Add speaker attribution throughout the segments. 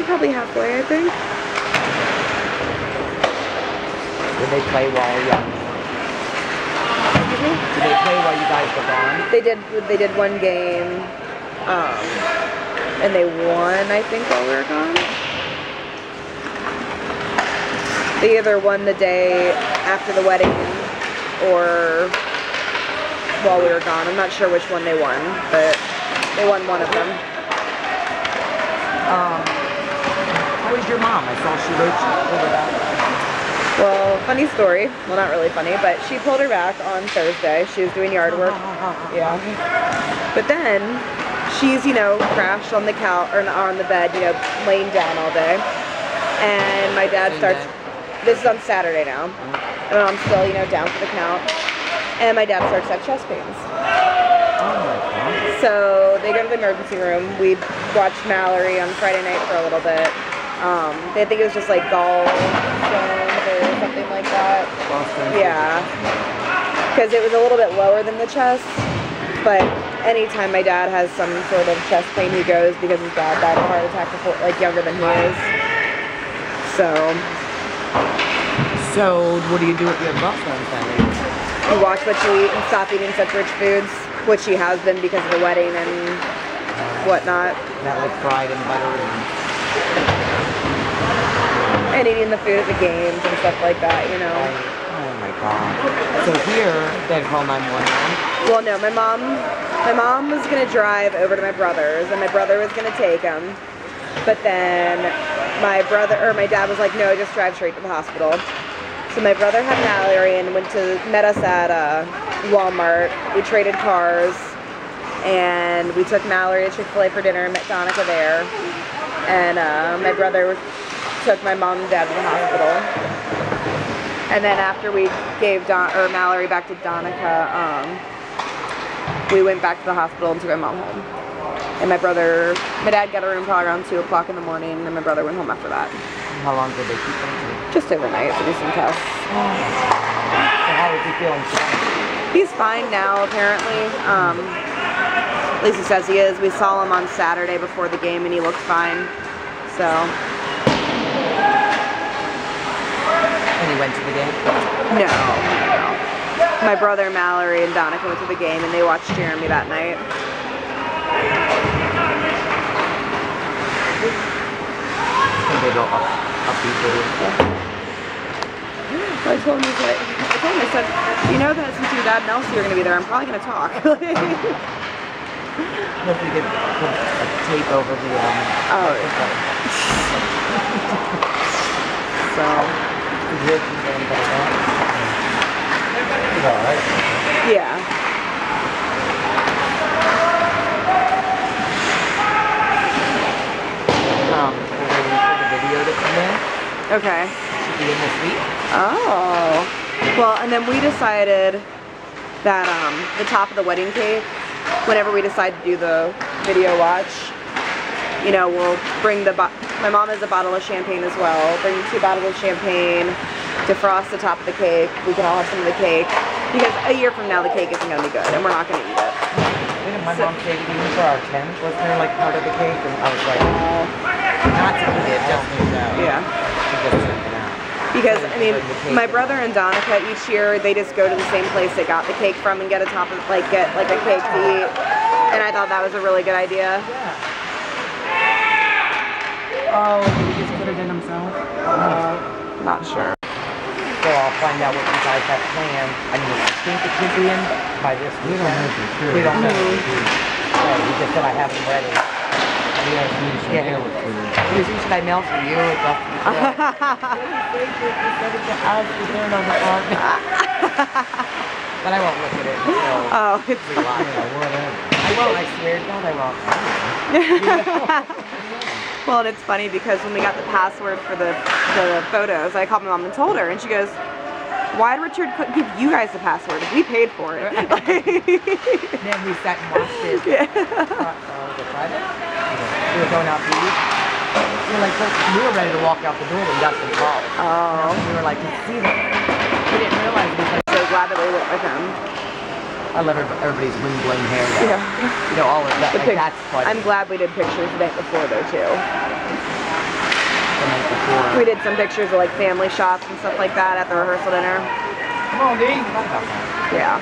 Speaker 1: probably halfway, I think.
Speaker 2: Did they play while you?
Speaker 1: Excuse me?
Speaker 2: Did they play while you guys were gone?
Speaker 1: They did one game, and they won, I think, while we were gone. They either won the day after the wedding or while we were gone. I'm not sure which one they won, but they won one of them.
Speaker 2: How was your mom? I saw she wrote over that.
Speaker 1: Well, funny story. Well, not really funny, but she pulled her back on Thursday. She was doing yard work. Yeah. But then she's, you know, crashed on the couch or on the bed, you know, laying down all day. And my dad starts. This is on Saturday now. And I'm still, you know, down for the count. And my dad starts to have chest pains.
Speaker 2: Oh my God.
Speaker 1: So they go to the emergency room. We watched Mallory on Friday night for a little bit. They think it was just like gallstones or something like that. Yeah. Because it was a little bit lower than the chest. But anytime my dad has some sort of chest pain, he goes because his dad died of a heart attack before, like younger than he is.
Speaker 2: So what do you do with your loved ones then?
Speaker 1: You watch what you eat and stop eating such rich foods, which she has been because of the wedding and whatnot.
Speaker 2: That like fried and butter
Speaker 1: and eating the food at the games and stuff like that, you know.
Speaker 2: Oh my God. So here, they'd call 911?
Speaker 1: Well, no, my mom was going to drive over to my brother's, and my brother was going to take him. But then my dad was like, no, just drive straight to the hospital. So my brother had Mallory and met us at Walmart. We traded cars, and we took Mallory to Chick-fil-A for dinner and met Donica there. And my brother took my mom and dad to the hospital. And then after we gave Mallory back to Donica, we went back to the hospital and took my mom home. And my dad got a room probably around 2 o'clock in the morning, and my brother went home after that.
Speaker 2: How long did they keep him?
Speaker 1: Just overnight to do some tests.
Speaker 2: So how is he feeling today?
Speaker 1: He's fine now, apparently. At least he says he is. We saw him on Saturday before the game, and he looked fine. So.
Speaker 2: And he went to the game?
Speaker 1: No. My brother, Mallory, and Donica went to the game, and they watched Jeremy that night.
Speaker 2: They go upbeat video.
Speaker 1: I told him, I said, you know that since your dad and Elsie are going to be there, I'm probably going to talk.
Speaker 2: Hope we could put a tape over the,
Speaker 1: oh. So.
Speaker 2: It's alright.
Speaker 1: Yeah.
Speaker 2: We're waiting for the video to come in.
Speaker 1: Okay.
Speaker 2: Should be in this week.
Speaker 1: Oh. Well, and then we decided that the top of the wedding cake, whenever we decide to do the video watch, you know, we'll bring my mom has a bottle of champagne as well. Bring 2 bottles of champagne, defrost the top of the cake. We can all have some of the cake. Because a year from now, the cake isn't going to be good, and we're not going to eat it.
Speaker 2: Didn't my mom say even for our 10th, wasn't there like part of the cake? And I was like, not to eat it, just to know.
Speaker 1: Yeah. Because, I mean, my brother and Donica, each year, they just go to the same place they got the cake from and get a cake to eat. And I thought that was a really good idea.
Speaker 2: Yeah. Oh, did he just put it in himself?
Speaker 1: Not sure.
Speaker 2: So I'll find out what you guys have planned. I mean, I think it should be in by this week. We don't know. He just said I have them ready. Should I mail for you? But I won't look at it until
Speaker 1: it's fine.
Speaker 2: I won't, I swear. No, I won't.
Speaker 1: Well, and it's funny because when we got the password for the photos, I called my mom and told her, and she goes, why did Richard give you guys the password? We paid for it.
Speaker 2: And then we sat and watched it.
Speaker 1: Yeah.
Speaker 2: The Friday? We were going out to eat. We were ready to walk out the door when we got some calls.
Speaker 1: Oh.
Speaker 2: We were like, you see that? We didn't realize it.
Speaker 1: I'm so glad that we went with him.
Speaker 2: I love everybody's wind-blown hair.
Speaker 1: Yeah.
Speaker 2: You know, all of that. Like, that's funny.
Speaker 1: I'm glad we did pictures the night before, though, too. We did some pictures of like family shots and stuff like that at the rehearsal dinner.
Speaker 2: Come on, D.
Speaker 1: Yeah.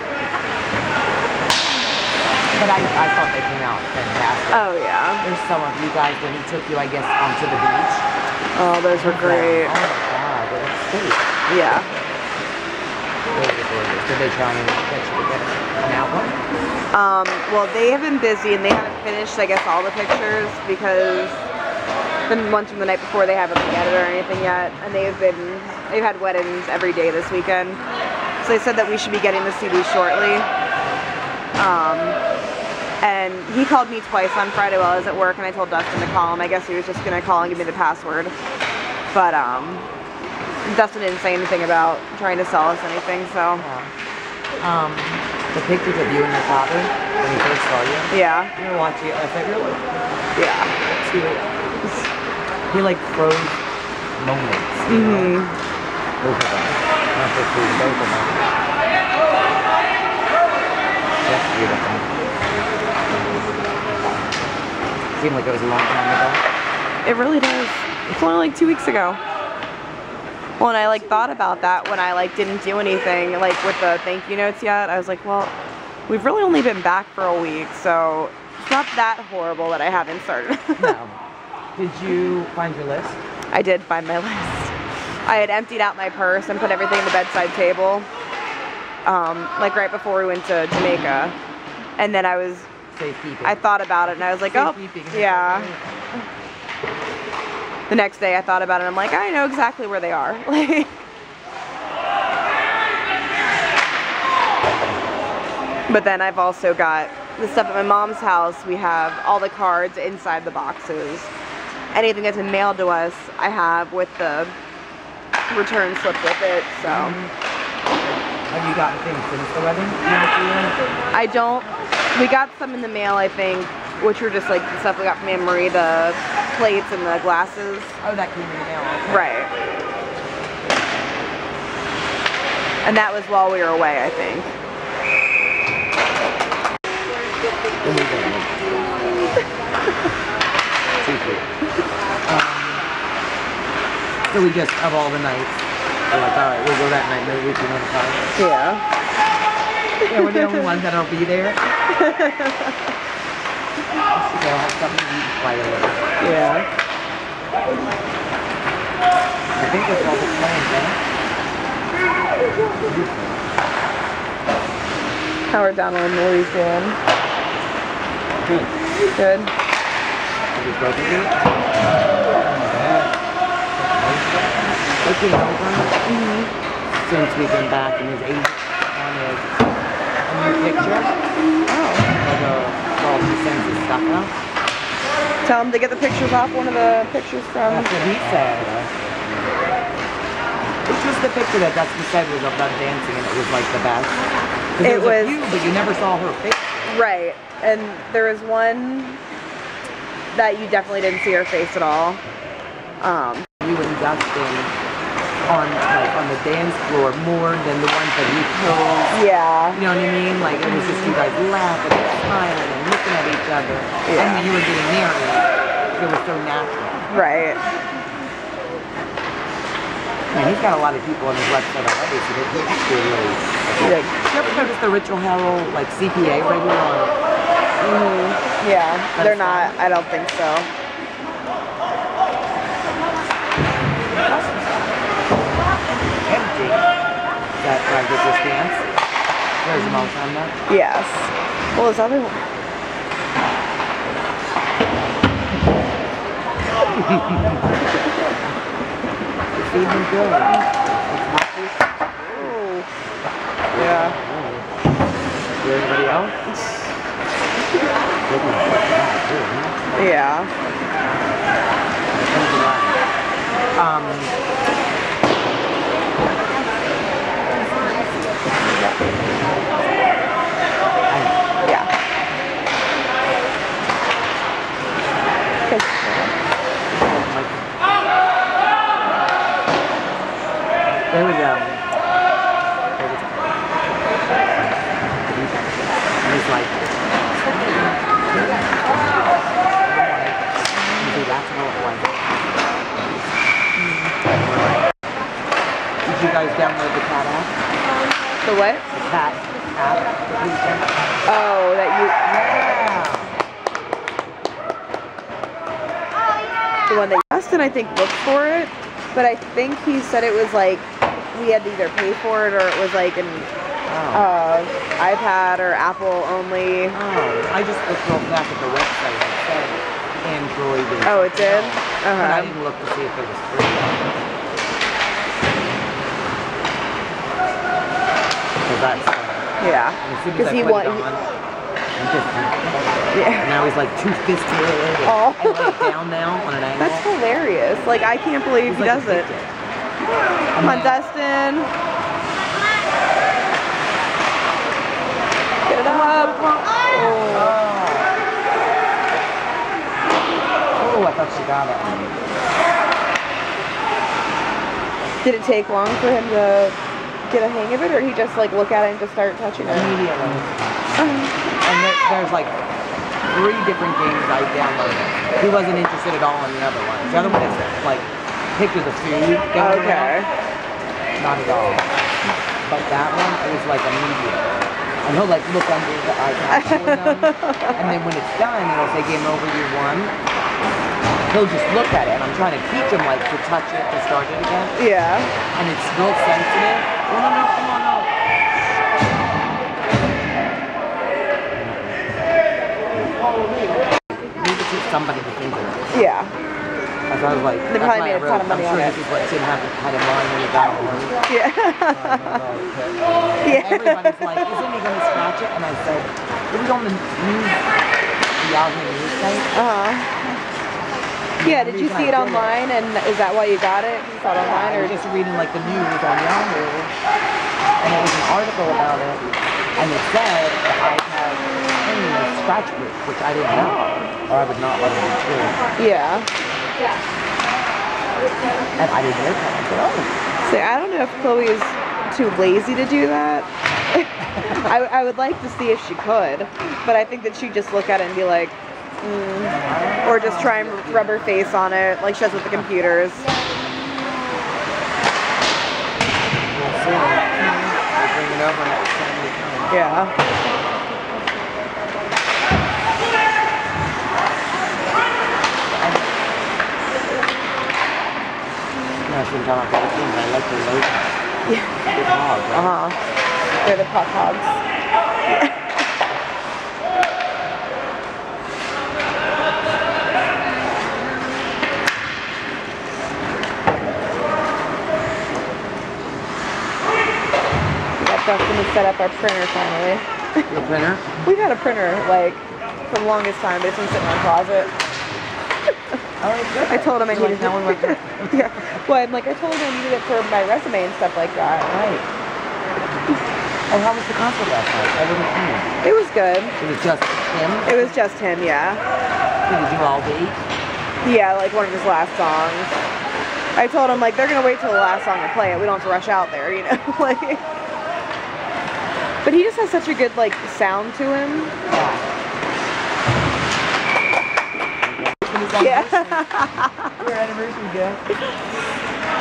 Speaker 2: But I thought they came out fantastic.
Speaker 1: Oh yeah.
Speaker 2: There's some of you guys when he took you, I guess, onto the beach.
Speaker 1: Oh, those were great.
Speaker 2: Oh my God, they look sweet.
Speaker 1: Yeah.
Speaker 2: Did they try and get you to get an album?
Speaker 1: Well, they have been busy and they haven't finished, I guess, all the pictures because the ones from the night before they haven't looked at it or anything yet, and they've had weddings every day this weekend. So they said that we should be getting the CD shortly. And he called me twice on Friday while I was at work, and I told Dustin to call him. I guess he was just gonna call and give me the password. But Dustin didn't say anything about trying to sell us anything, so.
Speaker 2: Yeah. The pictures of you and your father when he first saw you.
Speaker 1: Yeah.
Speaker 2: You were watching it. I said, really?
Speaker 1: Yeah.
Speaker 2: He like froze moments.
Speaker 1: Mm-hmm.
Speaker 2: Both of them. Not just two, both of them. That's beautiful. Seemed like it was a long time ago.
Speaker 1: It really does. It's only like 2 weeks ago. Well, and I like thought about that when I like didn't do anything like with the thank you notes yet. I was like, well, we've really only been back for a week, so it's not that horrible that I haven't started.
Speaker 2: No. Did you find your list?
Speaker 1: I did find my list. I had emptied out my purse and put everything in the bedside table, like right before we went to Jamaica, and then I was.
Speaker 2: Safekeeping.
Speaker 1: I thought about it and I was like, oh, yeah. The next day I thought about it and I'm like, I know exactly where they are. But then I've also got the stuff at my mom's house. We have all the cards inside the boxes. Anything that's been mailed to us, I have with the return slip with it, so.
Speaker 2: Have you gotten things since the wedding?
Speaker 1: I don't. We got some in the mail, I think, which were just like the stuff we got from Anne Marie, the plates and the glasses.
Speaker 2: Oh, that came in the mail. Okay.
Speaker 1: Right. And that was while we were away, I think.
Speaker 2: So we just, of all the nights, we're like, alright, we'll go that night, maybe we can have a time.
Speaker 1: Yeah.
Speaker 2: Yeah, we're the only ones that'll be there. They'll have something to eat quite a little.
Speaker 1: Yeah.
Speaker 2: I think that's all the plans,
Speaker 1: How are Donald and Louise doing?
Speaker 2: Good.
Speaker 1: Good.
Speaker 2: Have you spoken to it? Looking over since we've been back in his 80s wanted a new picture.
Speaker 1: Oh.
Speaker 2: Well, he sends his stuff out.
Speaker 1: Tell him to get the pictures off one of the pictures from.
Speaker 2: That's what he said. It's just the picture that Dustin said was of them dancing and it was like the best. It was a few, but you never saw her face.
Speaker 1: Right. And there was one that you definitely didn't see her face at all.
Speaker 2: You and Dustin on the dance floor more than the ones that he chose.
Speaker 1: Yeah.
Speaker 2: You know what I mean? Like it was just you guys laughing and smiling and looking at each other.
Speaker 1: Yeah.
Speaker 2: And when you were getting married, it was so natural.
Speaker 1: Right.
Speaker 2: Man, he's got a lot of people on his website already, so they really
Speaker 1: Yeah.
Speaker 2: You ever notice the Rachel Herrell like CPA regular on?
Speaker 1: Yeah. They're not. I don't think so.
Speaker 2: Empty. That did this dance. There's the most on that.
Speaker 1: Yes. Well, this other one.
Speaker 2: It's even good.
Speaker 1: Oh. Yeah.
Speaker 2: Is there anybody else?
Speaker 1: Yeah. Yeah.
Speaker 2: There was he's like that's how it was. guys download the cat app?
Speaker 1: The what?
Speaker 2: The cat app.
Speaker 1: Oh, that you...
Speaker 2: Yeah.
Speaker 1: The one that Justin, I think, looked for it. But I think he said it was like, we had to either pay for it or it was like an iPad or Apple only.
Speaker 2: Oh, I just looked real fast at the website. It said Android.
Speaker 1: Oh, it did?
Speaker 2: But I didn't look to see if it was free. Because that's...
Speaker 1: Yeah.
Speaker 2: As soon as
Speaker 1: Because
Speaker 2: I
Speaker 1: he
Speaker 2: put
Speaker 1: wants...
Speaker 2: it on, he just...
Speaker 1: Yeah.
Speaker 2: And now he's like 2 fists to it.
Speaker 1: Oh.
Speaker 2: And laid down now on an angle.
Speaker 1: That's hilarious. Like, I can't believe he
Speaker 2: like
Speaker 1: does it. Come on, Dustin. Get it up.
Speaker 2: Oh, I thought she got it.
Speaker 1: Did it take long for him to get a hang of it, or he just like look at it and just start touching it?
Speaker 2: Immediately. And there's like 3 different games I downloaded. He wasn't interested at all in the other one. The other one is like pictures of food going around. Not at all. But that one, it was like immediate. And he'll like look under the iPad for them. And then when it's done, it'll say game over, you won. He'll just look at it, and I'm trying to teach him like to touch it to start it again.
Speaker 1: Yeah.
Speaker 2: And it's real sensitive. Oh no, come on, no. Maybe to somebody to think of it.
Speaker 1: Yeah.
Speaker 2: As I was like,
Speaker 1: They probably made a ton of money on it.
Speaker 2: This is what Tim had in mind when he got one.
Speaker 1: Yeah. Yeah.
Speaker 2: Everybody's like, isn't he going to scratch it? And I said, it was on the news, the Yahoo news site.
Speaker 1: Yeah, did you see it online, and is that why you got it? You saw it online, or
Speaker 2: I was just reading like the news on Yahoo, and it was an article about it, and it said the iPad is scratch proof, which I didn't know, or I would not let it be true.
Speaker 1: Yeah.
Speaker 2: And I didn't know that. I said, oh.
Speaker 1: See, I don't know if Chloe is too lazy to do that. I would like to see if she could, but I think that she'd just look at it and be like, or just try and rub her face on it, like she does with the computers.
Speaker 2: We'll see. We'll bring it over next time we come.
Speaker 1: Yeah.
Speaker 2: I shouldn't tell my cartoons, I like their logo.
Speaker 1: Yeah.
Speaker 2: Big hogs, right?
Speaker 1: They're the puck hogs. Yeah. Dustin to set up our printer finally.
Speaker 2: Your printer?
Speaker 1: We've had a printer like for the longest time, but it's been sitting in our closet. I told him I needed it. Yeah. Well, I'm like, I told him I needed it for my resume and stuff like that.
Speaker 2: Right. Oh, how was the concert last night? I wasn't seen.
Speaker 1: It was good.
Speaker 2: Was it just him?
Speaker 1: It was just him, yeah.
Speaker 2: Did he do all day?
Speaker 1: Yeah, like one of his last songs. I told him like they're gonna wait till the last song to play it. We don't have to rush out there, you know. Like. But he just has such a good like sound to him. Yeah.
Speaker 2: Your anniversary gift.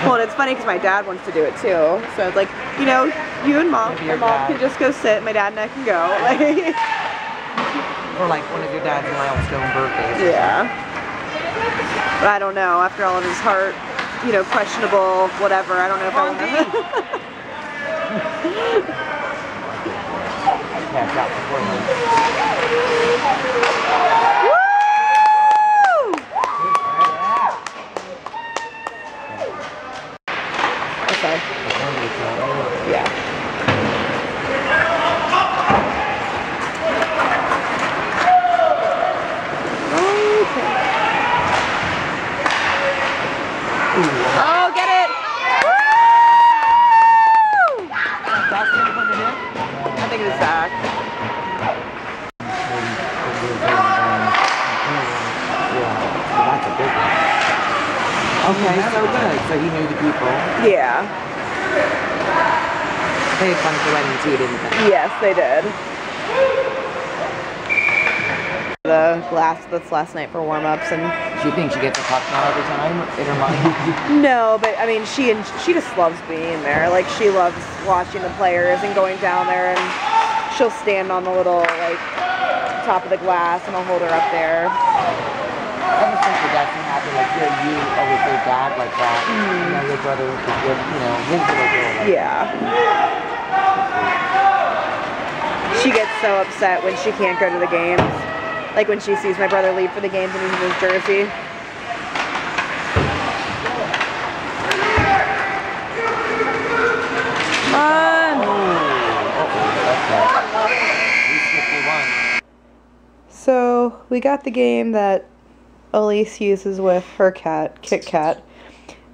Speaker 1: Well, and it's funny because my dad wants to do it too. So it's like, you know, you and mom, my mom can just go sit, my dad and I can go. Like,
Speaker 2: or like one of your dad's milestone birthdays.
Speaker 1: Yeah. But I don't know. After all of his heart, you know, questionable, whatever. I don't know if I want to.
Speaker 2: Catch out before him.
Speaker 1: Woo! Okay. Yeah. Okay. Oh, get it! Woo!
Speaker 2: Dustin put it in?
Speaker 1: I think it was Zach.
Speaker 2: That's a big one. Okay, so good. So he knew the people.
Speaker 1: Yeah.
Speaker 2: They had fun at the wedding too, didn't they?
Speaker 1: Yes, they did. the glass that's last night for warm-ups, and
Speaker 2: She thinks she gets a touchdown every time in her mind.
Speaker 1: no, but I mean she just loves being there. Like she loves watching the players and going down there, and she'll stand on the little like top of the glass and I'll hold her up there.
Speaker 2: Ever since your dad can happen, like you always your dad like that. You know, your brother was good, you know, his little girl. Like
Speaker 1: Yeah. She gets so upset when she can't go to the games. Like when she sees my brother leave for the games and he's in his jersey. So we got the game that Elise uses with her cat, Kit Kat,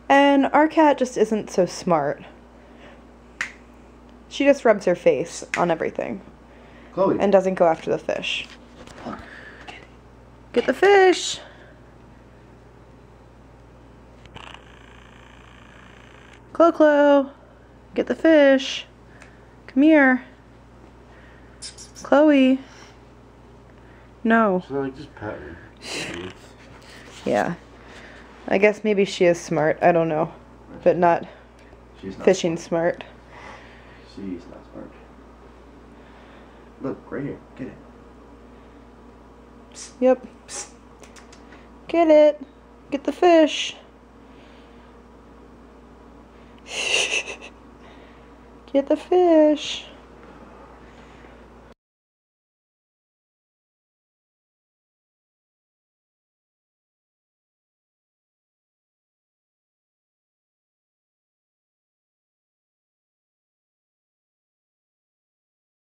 Speaker 1: and our cat just isn't so smart. She just rubs her face on everything.
Speaker 3: Chloe.
Speaker 1: And doesn't go after the fish. Get the fish! Clo, get the fish. Come here. Chloe. No.
Speaker 3: So like just pet her.
Speaker 1: Yeah. I guess maybe she is smart. I don't know. But not
Speaker 3: She's not
Speaker 1: fishing smart.
Speaker 3: She's not smart. Look, right here. Get it.
Speaker 1: Yep. Get it. Get the fish. Get the fish.